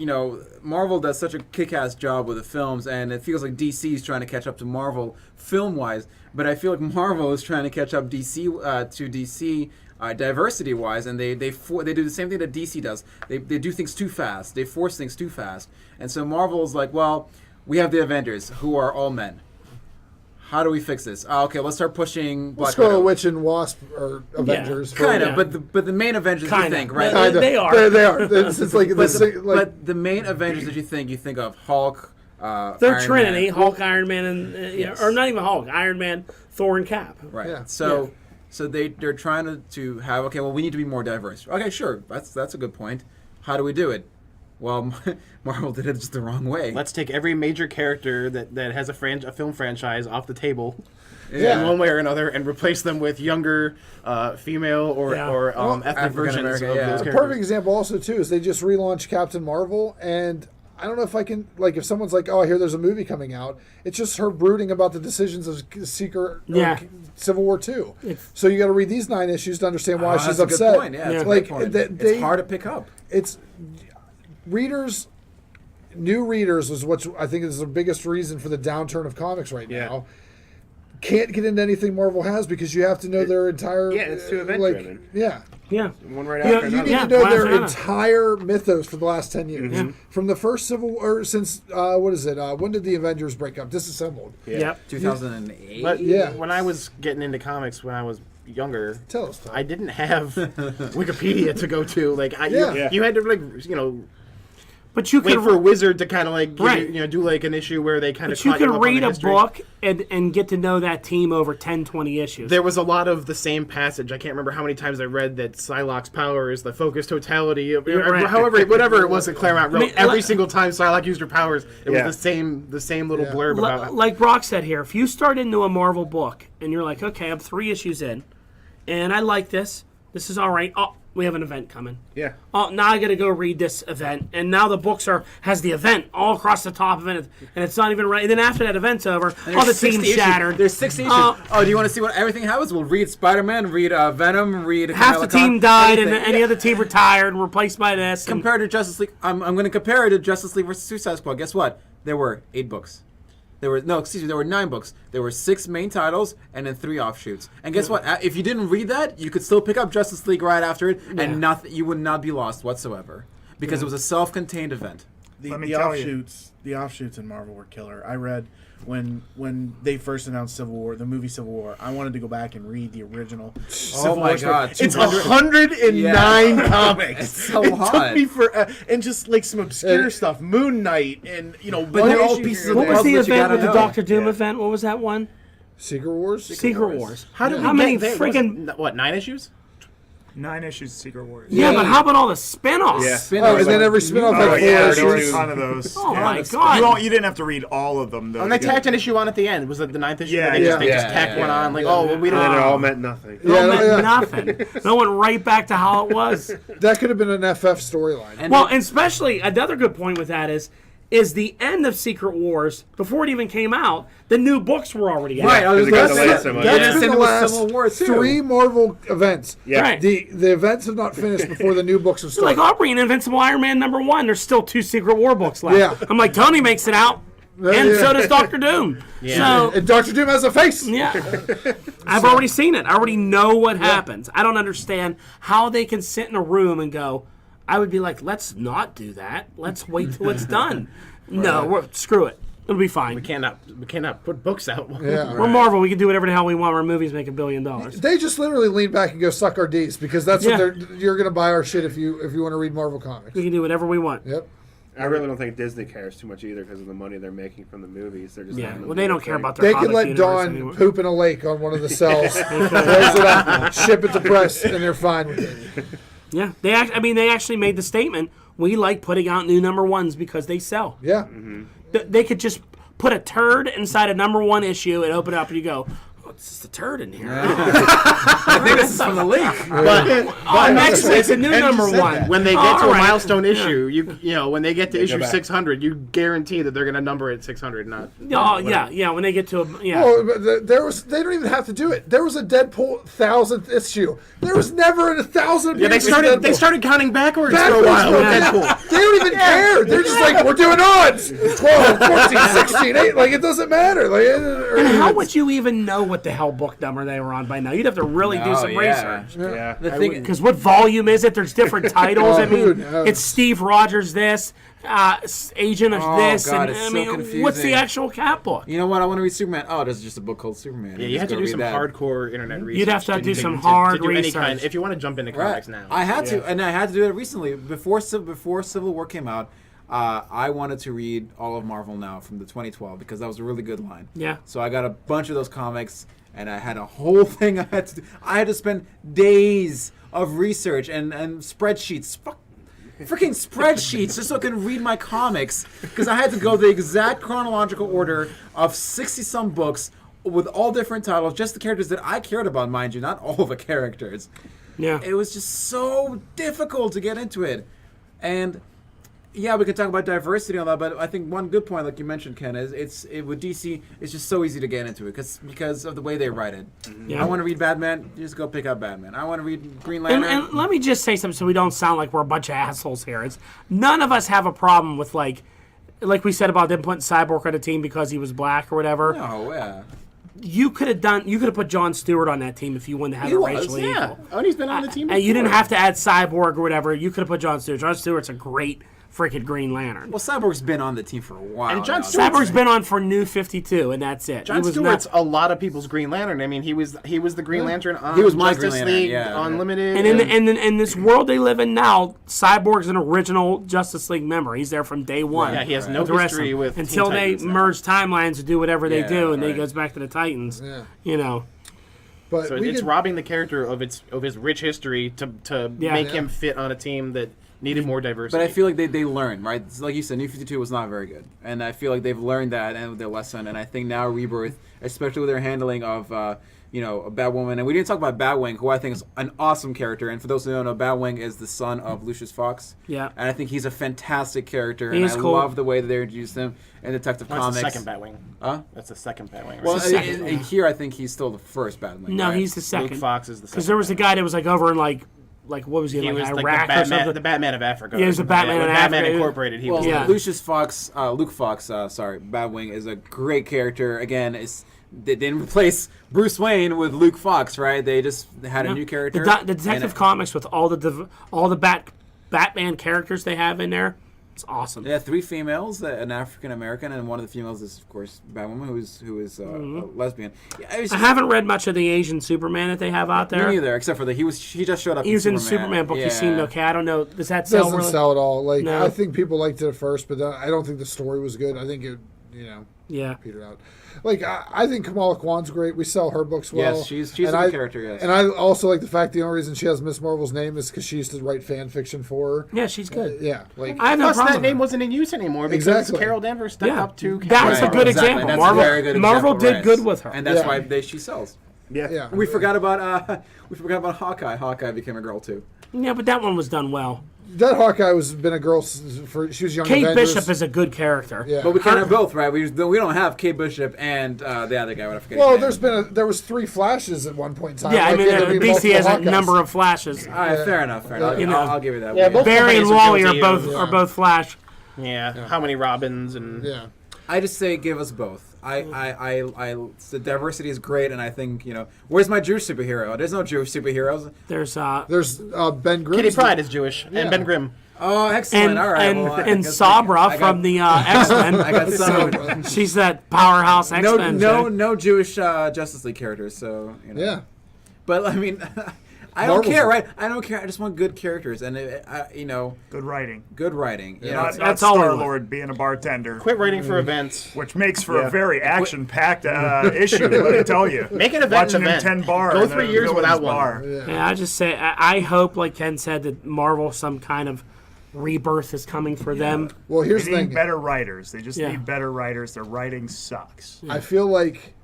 Marvel does such a kick-ass job with the films, and it feels like DC is trying to catch up to Marvel film-wise. But I feel like Marvel is trying to catch up to DC diversity-wise, and they do the same thing that DC does. They do things too fast. They force things too fast, and so Marvel is like, well, we have the Avengers, who are all men. How do we fix this? Okay, let's start pushing Black Scarlet Widow. Witch and Wasp are Avengers. Kind Yeah. of, but the main Avengers you Kinda. think, right? Kinda. They are. They are. It's like But the main Avengers that you think of Hulk, They're Iron Trinity, Man. Hulk, Iron Man, and Yes. or not even Hulk, Iron Man, Thor, and Cap. Right. Yeah. So So they're trying to have, okay, well, we need to be more diverse. Okay, sure, that's a good point. How do we do it? Well, Marvel did it just the wrong way. Let's take every major character that has a film franchise off the table, Yeah. in one way or another, and replace them with younger female or ethnic versions of African-American, those yeah. characters. A perfect example also too is they just relaunched Captain Marvel, and I don't know if I can, like, if someone's like, oh, I hear there's a movie coming out, it's just her brooding about the decisions of Civil War II. So you got to read these 9 issues to understand why she's that's a upset. good point. Yeah, that's a like good point. it's hard to pick up. It's new readers is what I think is the biggest reason for the downturn of comics right now. Can't get into anything Marvel has because you have to know their entire. Yeah, it's too event-driven. Yeah. One right after You another. need to know their entire mythos for the last 10 years. Mm-hmm. From the first Civil War, since, what is it? When did the Avengers break up? Disassembled. Yep. 2008. But Yeah. when I was getting into comics when I was younger, Tell us, Todd. I didn't have Wikipedia to go to. Like, you had to, like, But you wait could for a wizard to kind of like give Right. you, do like an issue where they kind of. But you could read a book and get to know that team over 10, 20 issues. There was a lot of the same passage. I can't remember how many times I read that Psylocke's power is the focused totality of, right. however, whatever it was that Claremont wrote. I mean, every like- single time Psylocke used her powers, it Yeah. was the same little blurb about. Like Brock said here, if you start into a Marvel book and you're like, okay, I'm 3 issues in, and I like this. This is all right. Oh, we have an event coming. Yeah. Oh, now I got to go read this event, and now the books has the event all across the top of it, and it's not even right. And then after that event's over, the team's shattered. There's 60 issues. Do you want to see what everything happens? We'll read Spider-Man, read Venom, read half the Kamala team Khan, died, and everything. any other team retired and replaced by this. And Compared to Justice League, I'm going to compare it to Justice League versus Suicide Squad. Guess what? There were 8 books. There were 9 books. There were 6 main titles and then 3 offshoots. And guess what? If you didn't read that, you could still pick up Justice League right after it, and you would not be lost whatsoever because it was a self-contained event. Let me The tell you. offshoots in Marvel were killer. I read when they first announced Civil War, the movie Civil War. I wanted to go back and read the original Civil my War story. God, It's 200 109 comics. It's so it hot. took me for and just like some obscure stuff, Moon Knight, and But they're all pieces of what was the puzzle that you event gotta with the know. Doctor Doom event? What was that one? Secret Wars? Secret Wars. How did How we many get friggin' 9 issues? 9 issues of Secret Wars. Yeah, but how about all the spin-offs? Yeah. Oh, and then every spin-off Oh, had 4 yeah, issues. there were a ton of those. Oh Yeah. my You, God! you didn't have to read all of them, though. And they tacked an issue on at the end. Was it the 9th issue? Yeah, where yeah. they just tacked one on. Like, oh, well, we And then it don't. all meant nothing. It all meant yeah. nothing. It went right back to how it was. That could have been an FF storyline. Well, and especially another good point with that is the end of Secret Wars, before it even came out, the new books were already out. Right, I was Because it got gonna delayed say so much. That's Yeah. been And the it was last Civil War too. 3 Marvel events. Yeah. Right. The events have not finished before the new books have You're like, started. I'll read Invincible Iron Man #1. There's still 2 Secret War books left. Yeah. I'm like, Tony makes it out, and Yeah. so does Doctor Doom. So, And Dr. Doom has a face. yeah. I've already seen it. I already know what happens. I don't understand how they can sit in a room and go, I would be like, let's not do that. Let's wait till it's done. No, screw it. It'll be fine. We cannot put books out. Yeah. We're Marvel. We can do whatever the hell we want. Our movies make $1 billion. They just literally lean back and go suck our D's because that's Yeah. what you're going to buy our shit if you want to read Marvel comics. We can do whatever we want. Yep. I really don't think Disney cares too much either because of the money they're making from the movies. They're just Yeah. letting them Well, do they their don't care thing. about their They could comic let universe Dawn anymore. poop in a lake on one of the cells, close it up, ship it to press, and they're fine with it. Yeah. They actually made the statement, we like putting out new #1s because they sell. Yeah. They could just put a turd inside a #1 issue and open it up and you go, oh, it's just a turd in here. I think this is from the leak. Oh, next it's a new #1. When they get All to a right. milestone issue, you know, when they get to issue back. 600, you guarantee that they're going to number it 600, not. Oh, yeah. When they get to yeah. Oh, but they don't even have to do it. There was a Deadpool 1000th issue. There was never a 1,000. Yeah, they started counting backwards for a while with Deadpool. They don't even care. They're just like, we're doing odds. 12, 14, 16, 8. Like, it doesn't matter. Like, And how would you even know what the hell book number they were on by now? You'd have to really do some research. Yeah. The thing, Because what volume is it? There's different titles. I who mean, knows? it's Steve Rogers this, agent of Oh, this, God, and it's I so mean, confusing. what's the actual cat book? you know what? I want to read Superman. Oh, there's just a book called Superman. Yeah, you have to do some hardcore internet research. You'd have to do to some hard do any research. if you want to jump into Right. comics now. I had to, and I had to do it recently before Civil War came out. I wanted to read all of Marvel Now from the 2012 because that was a really good line. Yeah. So I got a bunch of those comics, and I had a whole thing I had to do. I had to spend days of research and spreadsheets. Freaking spreadsheets just so I can read my comics, because I had to go the exact chronological order of 60-some books with all different titles, just the characters that I cared about, mind you, not all the characters. Yeah. It was just so difficult to get into it. And yeah, we could talk about diversity and all that, but I think one good point, like you mentioned, Ken, is with DC, it's just so easy to get into it because of the way they write it. Yeah. I want to read Batman, you just go pick up Batman. I want to read Green Lantern. And let me just say something so we don't sound like we're a bunch of assholes here. None of us have a problem with like we said about them putting Cyborg on a team because he was black or whatever. No, yeah. You could have put Jon Stewart on that team if you wanted to have He it was, racially Yeah. equal. Oh, and he's been on the team And you didn't before. have to add Cyborg or whatever. You could have put Jon Stewart. Jon Stewart's a great freaking Green Lantern. Well, Cyborg's been on the team for a while. And Jon now. Stewart- Cyborg's been on for New 52, and that's it. John he was Stewart's not, a lot of people's Green Lantern. I mean, he was the Green Lantern on He was my Justice Green Lantern, League yeah. Unlimited. and in this world they live in now, Cyborg's an original Justice League member. He's there from day one. yeah, he has no with the rest history of them. with Teen until they Titans now. merge timelines and do whatever they Yeah, do, and then he right. goes back to the Titans. Yeah. You know. But So we it's could- robbing the character of his rich history to Yeah. make Yeah. him fit on a team that needed more diversity. But I feel like they learned, right? It's like you said, New 52 was not very good. And I feel like they've learned that and their lesson. And I think now Rebirth, especially with their handling of, Batwoman. And we didn't talk about Batwing, who I think is an awesome character. And for those who don't know, Batwing is the son of Lucius Fox. Yeah. And I think he's a fantastic character. He and is I cool. love the way that they introduced him in Detective That's Comics. the second Batwing. Huh? That's the second Batwing. Right? Well, It's the second, in here I think he's still the first Batwing. No, right? he's the second. Luke Fox is the second. Because there was a guy that was like over in like what was he, He like was like Iraq or something? the Batman of Africa. Yeah, he was the Batman when of Batman Africa. Incorporated. He Well, was. Yeah. Lucius Fox, Luke Fox, Batwing is a great character. Again, they didn't replace Bruce Wayne with Luke Fox, right? They just had a new character. The Detective Comics with all the Batman characters they have in there, it's awesome. They have 3 females, an African American, and one of the females is, of course, Batwoman, who is a lesbian. Yeah, it was I just, haven't read much of the Asian Superman that they have out there. me neither, except for that he just showed up. He was in the Superman. Superman book. Yeah. You seemed okay. I don't know. Does that sell? doesn't really? sell at all. Like No. I think people liked it at first, but I don't think the story was good. I think it, Yeah. petered out. Like I think Kamala Kwan's great. We sell her books well. Yes, she's And a good character. Yes, And I also like the fact the only reason she has Miss Marvel's name is because she used to write fan fiction for her. Yeah, she's good. Yeah, like I have no Plus, problem. that with name her. wasn't in use anymore because Exactly. Carol Danvers stepped Yeah. up to. That's Right. a good Exactly. example. That's a Marvel, very good Marvel example, did right. good with her. and that's Yeah. why she sells. yeah. We forgot about Hawkeye. Hawkeye became a girl too. Yeah, but that one was done well. That Hawkeye was been a girl for she was young. Kate Avengers. Bishop is a good character. Yeah. But we can't have both, right? We don't have Kate Bishop and the other guy. What I forget. Well, his name. there was 3 Flashes at one point in time. Yeah, I Like, mean, there'd be DC has a multiple number Hawkeyes. of flashes. All right, fair enough. You know. I'll give you that. Yeah, We- both Barry and companies are Wally guilty are both Flash. Yeah. How many Robins and. Yeah. I just say give us both. The diversity is great, and I think where's my Jewish superhero? There's no Jewish superheroes. There's There's Ben Grimm. Kitty Pryde is Jewish Yeah. and Ben Grimm. Oh, excellent! and All right, and, well, I and guess Sabra I got- from the X-Men. I got some. She's that powerhouse X-Men. No Jewish Justice League characters. So Yeah. But I mean, I don't Marvel's- care, right? I don't care. I just want good characters, and Good writing. good writing. You know, Not, it's- not That's all we want. Star-Lord being a bartender. Quit writing for events. Which makes for Yeah. a very action-packed issue, let me tell you. Make an event Watching an him event. 10 bar. Go in 3 a years villain's without one. bar. Yeah, I just say I hope, like Ken said, that Marvel some kind of rebirth is coming for them. Well, here's They the need thing. better writers. They just Yeah. need better writers. Their writing sucks. I feel like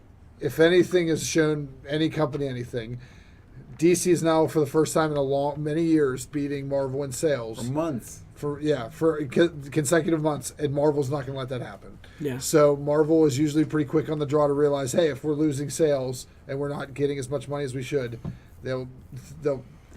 if anything has shown any company anything, DC is now for the first time in many years beating Marvel in sales months. for consecutive months, and Marvel's not going to let that happen. Yeah. So Marvel is usually pretty quick on the draw to realize, hey, if we're losing sales and we're not getting as much money as we should, they'll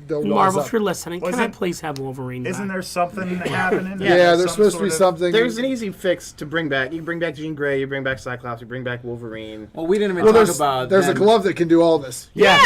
rise Marvel, up. if you're listening, can I Wasn't- please have Wolverine Isn't back? there something happening? Yeah, there's Some supposed to be sort of- something. There's an easy fix to bring back. You can bring back Jean Grey, you bring back Cyclops, you bring back Wolverine. Well, we didn't even Well, talk about. there's a them. glove that can do all this. Yeah,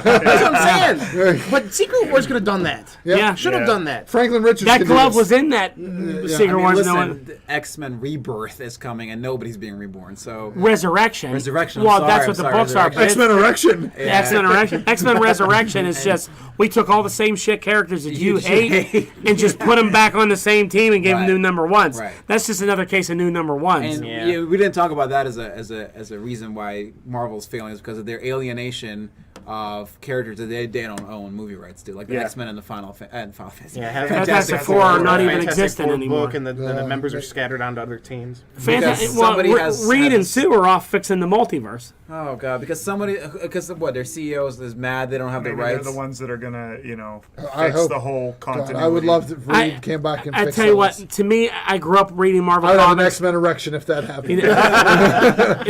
that's what I'm saying. But Secret Wars could have done that. Yeah. Should have Yeah. done that. Franklin Richards. That can do glove this. was in that Secret I mean, Wars. listen, No one. the X-Men Rebirth is coming, and nobody's being reborn. So Resurrection. Resurrection, I'm Well, sorry, that's I'm what the sorry, books are. Resurrection. but X-Men Erection. X-Men Resurrection. X-Men Resurrection is just we took all the same shit characters that you hate and just put them back on the same team and gave them new number ones. Right. That's just another case of new number ones. And we didn't talk about that as a reason why Marvel's failing is because of their alienation of characters that they don't own movie rights to, like the X-Men and the Final Fantasy. Yeah, Fantastic Four are not even Fantastic existent Four anymore. book, and the members are scattered onto other teams. Reed and Sue are off fixing the multiverse. Oh god, because their CEOs is mad they don't have the Maybe rights. they're the ones that are gonna, I fix hope- the whole continuity. I would love if Reed came back and I fixed tell you those. what, to me, I grew up reading Marvel I would have an comics. X-Men erection if that happened.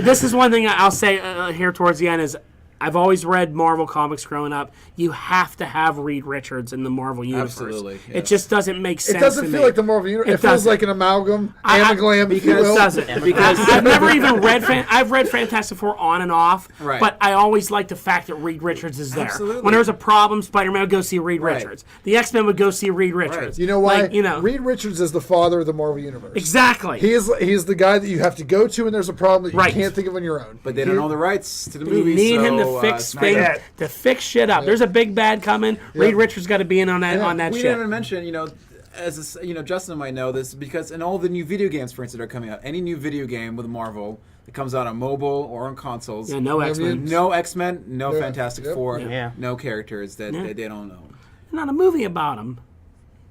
This is one thing I'll say here towards the end is I've always read Marvel comics growing up. You have to have Reed Richards in the Marvel universe. Absolutely, yes. It just doesn't make sense. It doesn't to feel me. like the Marvel universe. It feels doesn't. like an amalgam, anagram, if you It will. doesn't. Because I've never even read. I've read Fantastic Four on and off, Right. but I always like the fact that Reed Richards is there. Absolutely. When there's a problem, Spider-Man would go see Reed Right. Richards. The X-Men would go see Reed Richards. You know why? Like, Reed Richards is the father of the Marvel universe. exactly. He's the guy that you have to go to when there's a problem that you Right. can't think of on your own. But they don't own the rights to the You movies. need him so, to fix it's not things, yet. to fix shit up. There's a big bad coming. Reed Richards got to be in on that We shit. didn't even mention, Justin might know this because in all the new video games, for instance, that are coming out, any new video game with Marvel that comes out on mobile or on consoles, Yeah, no X-Men. no X-Men, no Fantastic Yep. Four, Yeah. no characters that they don't own. Not a movie about him.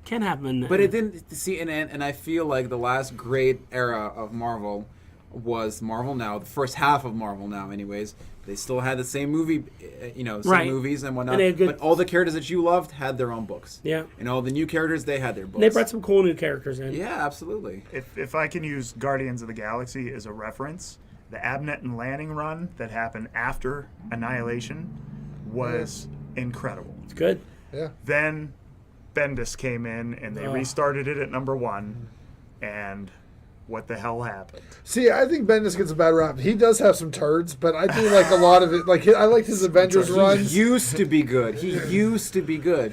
Can't have him in there. But it didn't see, and I feel like the last great era of Marvel was Marvel Now, the first half of Marvel Now, anyways. They still had the same movie, same Right. movies and whatnot. And they had good- but all the characters that you loved had their own books. Yeah. And all the new characters, they had their books. They brought some cool new characters in. Yeah, absolutely. If I can use Guardians of the Galaxy as a reference, the Abnett and Lanning run that happened after Annihilation was incredible. It's good. Yeah. Then Bendis came in and they restarted it at number 1, and what the hell happened? See, I think Bendis gets a bad rap. He does have some turds, but I do like a lot of it. Like I liked his Avengers runs. He used to be good.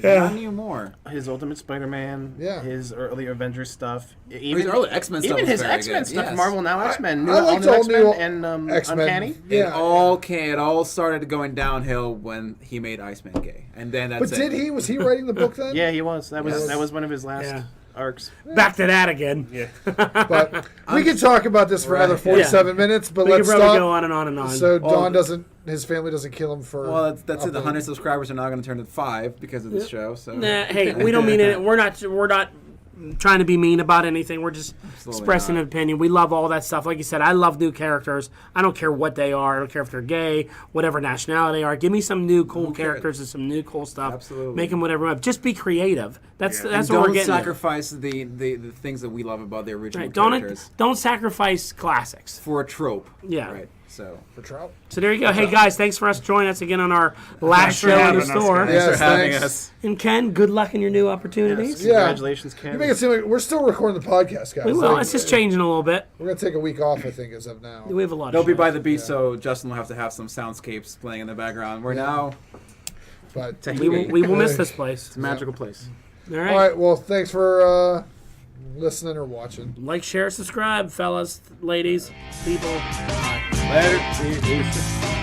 Not anymore. His Ultimate Spider-Man, Yeah. his early Avengers stuff, His early X-Men stuff even was his very X-Men good. stuff, Yes. Marvel Now X-Men, new I liked all new all X-Men new and X-Men. Uncanny. Yeah. It all started going downhill when he made Iceman gay, and then that's But it. was he writing the book then? Yeah, he was. That was Yes. that was one of his last Yeah. arcs. Back to that again. But we could talk about this for another 47 minutes, but We could let's probably stop. go on and on and on. So his family doesn't kill him for. Well, that's it. The uploading. 100 subscribers are now going to turn to 5 because of this show. So Nah, hey, we don't mean it. We're not trying to be mean about anything. We're just expressing not. an opinion. We love all that stuff. Like you said, I love new characters. I don't care what they are. I don't care if they're gay, whatever nationality they are. Give me some new cool characters and some new cool stuff. Absolutely. Make them whatever. Just be creative. That's And what we're don't getting at. sacrifice the things that we love about the original Right. characters Don't sacrifice classics. for a trope. Yeah. Right. So For Trout. So there you go. Hey guys, thanks for us joining us again on our last Thanks for show in the having us, store. guys. Yes, having thanks. us. And Ken, good luck in your new opportunities. Yeah. Congratulations, Ken. You make it seem like we're still recording the podcast, guys. We will. Like, It's just changing a little bit. We're gonna take a week off, I think, as of now. We have a lot. They'll of be shows. by the beach, so Justin will have to have some soundscapes playing in the background. We're now But We will miss this place. It's a magical place. All all right. right. Well, thanks for listening or watching. Like, share, subscribe, fellas, ladies, people. Bye. Later.